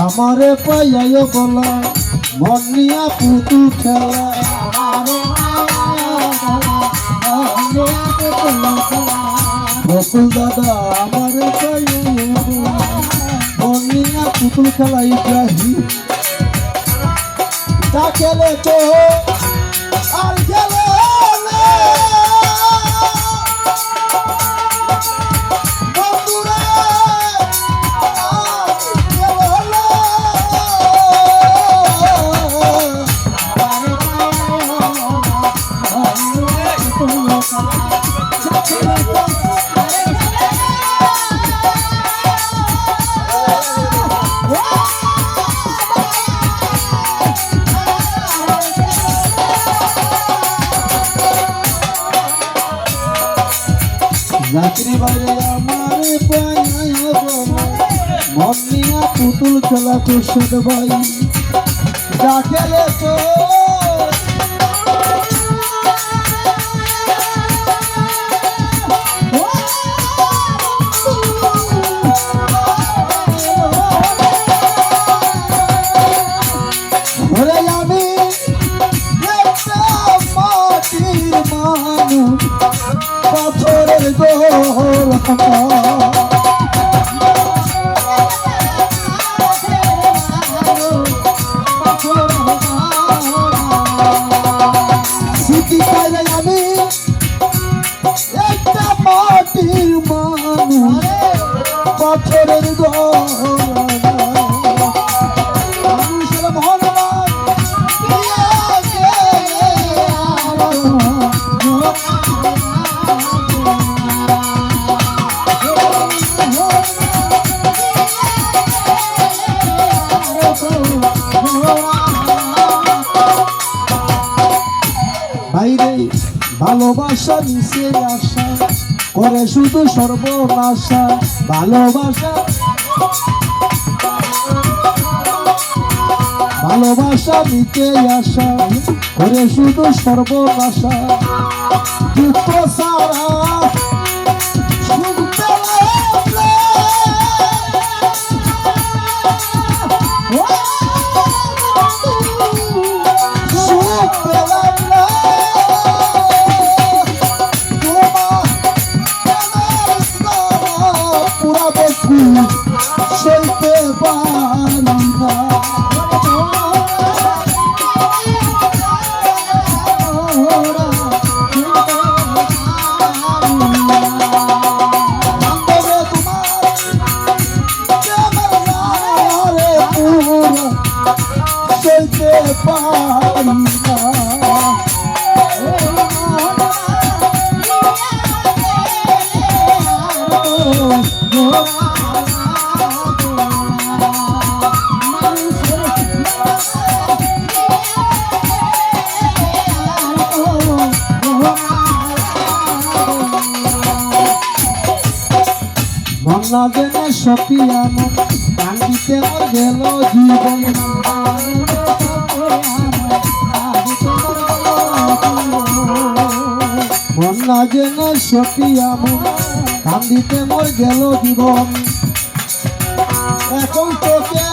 আমারে পাইয়ায় বলা মন নিয়া পুতুল খেলা বকুল দাদা আমারে পাইয়ায় মন নিয়া পুতুল খেলা ইব্রাহিম তা খেলে তো আর খেলে রাত্রি বাইরে আমারে পাইয়া বলা মন নিয়া পুতুল খেলা তোর ভাই যা খেলে তো আমি একটা মাটির মানুষ পাথরের গোল স্মৃতি পাইলে আমি একটা মাটির মানুষ পাথরের গোল বাইরে ভালোবাসা নিচে আসা করে শুধু সর্বনাশা ভালোবাসা ভালোবাসা নিচে আসা করে শুধু সর্বনাশা দুঃখ সারা সইতে পারি না সইতে পারি না মন্না জেনে সপিয়া মন কান্দিতে মোর গেল জীবন মন্না জেনে সপিয়া মন কান্দিতে মোর গেল জীবন এখন তোকে